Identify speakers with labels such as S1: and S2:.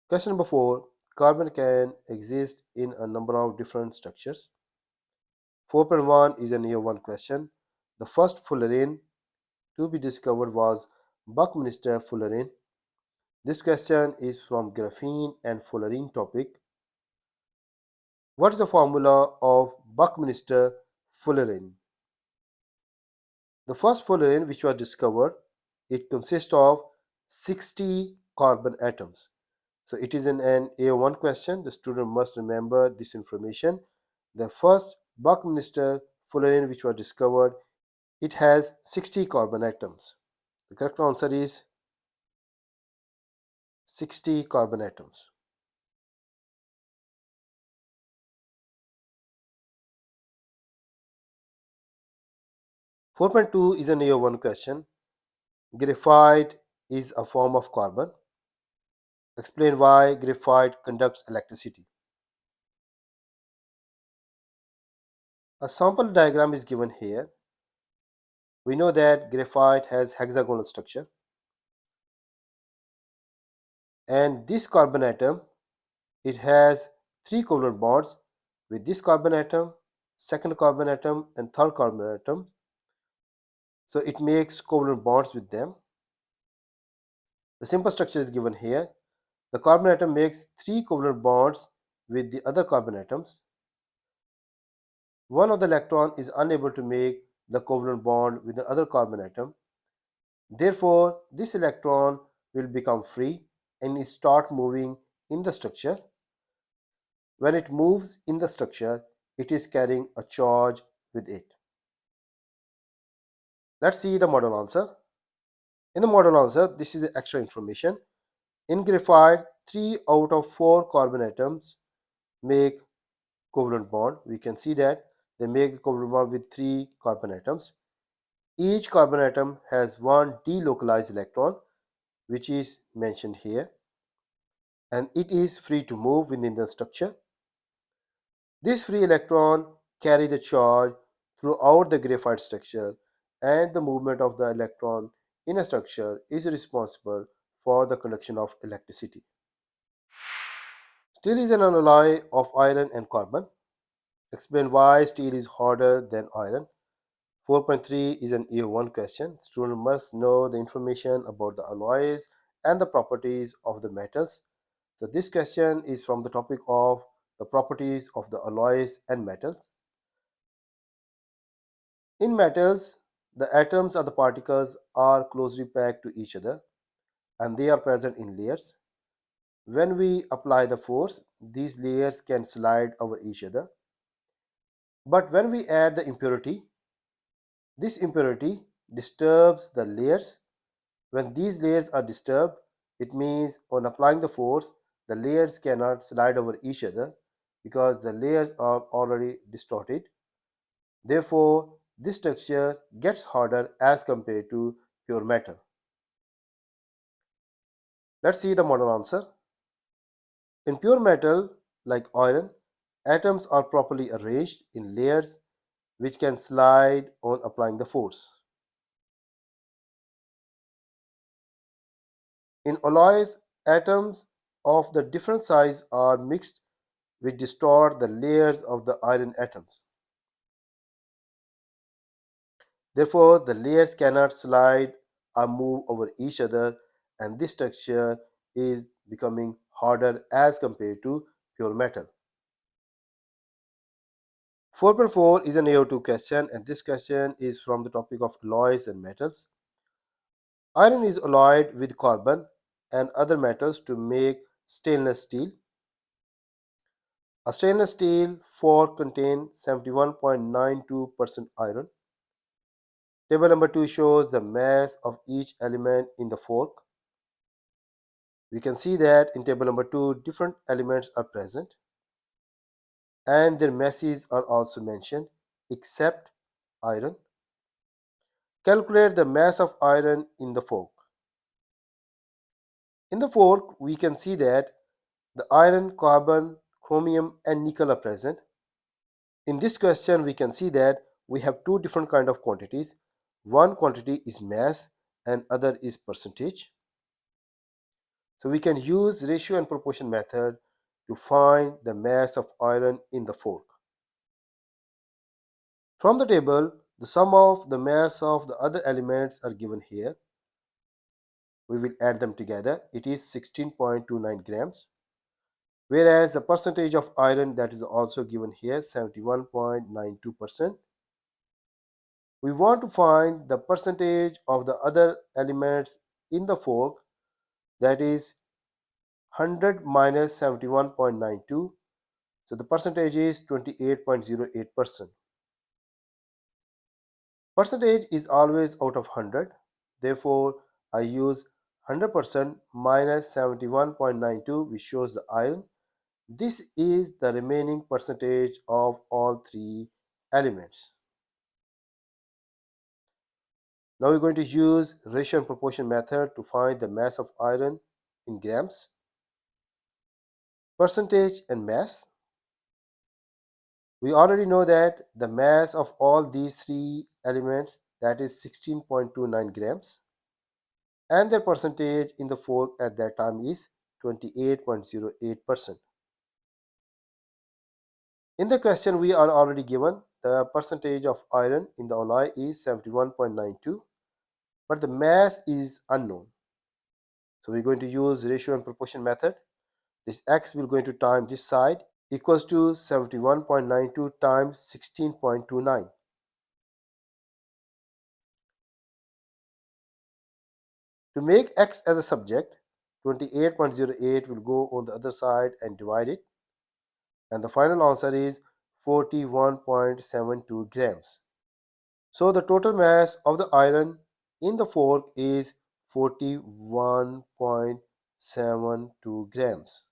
S1: Question number 4. Carbon can exist in a number of different structures. 4.1 is an year 1 question. The first fullerene to be discovered was Buckminsterfullerene. This question is from graphene and fullerene topic. What is the formula of Buckminsterfullerene? The first fullerene which was discovered, it consists of 60 carbon atoms. So it is an A1 question. The student must remember this information. The first Buckminsterfullerene which was discovered, it has 60 carbon atoms. The correct answer is 60 carbon atoms. 4.2 is an A1 question. Graphite is a form of carbon. Explain why graphite conducts electricity. A sample diagram is given here. We know that graphite has hexagonal structure, and this carbon atom, it has 3 covalent bonds with this carbon atom, second carbon atom, and third carbon atom. So it makes covalent bonds with them. The simple structure is given here. The carbon atom makes 3 covalent bonds with the other carbon atoms. One of the electron is unable to make the covalent bond with the other carbon atom. Therefore, this electron will become free and start moving in the structure. When it moves in the structure, it is carrying a charge with it. Let's see the model answer. In the model answer, this is the extra information. In graphite, 3 out of 4 carbon atoms make covalent bond. We can see that they make the covalent bond with 3 carbon atoms. Each carbon atom has one delocalized electron, which is mentioned here, and it is free to move within the structure. This free electron carry the charge throughout the graphite structure, and the movement of the electron in a structure is responsible for the conduction of electricity. Steel is an alloy of iron and carbon. Explain why steel is harder than iron. 4.3 is an A1 question. Student must know the information about the alloys and the properties of the metals. So this question is from the topic of the properties of the alloys and metals. In metals, the atoms or the particles are closely packed to each other and they are present in layers. When we apply the force, these layers can slide over each other. But when we add the impurity, this impurity disturbs the layers. When these layers are disturbed, it means on applying the force, the layers cannot slide over each other because the layers are already distorted. Therefore, this structure gets harder as compared to pure metal. Let's see the model answer. In pure metal, like iron, atoms are properly arranged in layers which can slide on applying the force. In alloys, atoms of the different size are mixed which distort the layers of the iron atoms. Therefore, the layers cannot slide or move over each other, and this structure is becoming harder as compared to pure metal. 4.4 is an AO2 question, and this question is from the topic of alloys and metals. Iron is alloyed with carbon and other metals to make stainless steel. A stainless steel fork contains 71.92% iron. Table number 2 shows the mass of each element in the fork. We can see that in table number 2, different elements are present and their masses are also mentioned except iron. Calculate the mass of iron in the fork. In the fork, we can see that the iron, carbon, chromium, and nickel are present. In this question, we can see that we have two different kind of quantities. One quantity is mass and other is percentage. So we can use ratio and proportion method to find the mass of iron in the fork. From the table, the sum of the mass of the other elements are given here. We will add them together. It is 16.29 grams. Whereas the percentage of iron that is also given here, 71.92%. We want to find the percentage of the other elements in the fork, that is 100 minus 71.92. So the percentage is 28.08%. Percentage is always out of 100. Therefore, I use 100% minus 71.92, which shows the iron. This is the remaining percentage of all three elements. Now we're going to use ratio and proportion method to find the mass of iron in grams. Percentage and mass. We already know that the mass of all these three elements, that is 16.29 grams, and their percentage in the fork at that time is 28.08%. In the question we are already given the percentage of iron in the alloy is 71.92, but the mass is unknown. So we're going to use ratio and proportion method. This x will going to time this side equals to 71.92 times 16.29. To make x as a subject, 28.08 will go on the other side and divide it, and the final answer is 41.72 grams. So the total mass of the iron in the fork is 41.72 grams.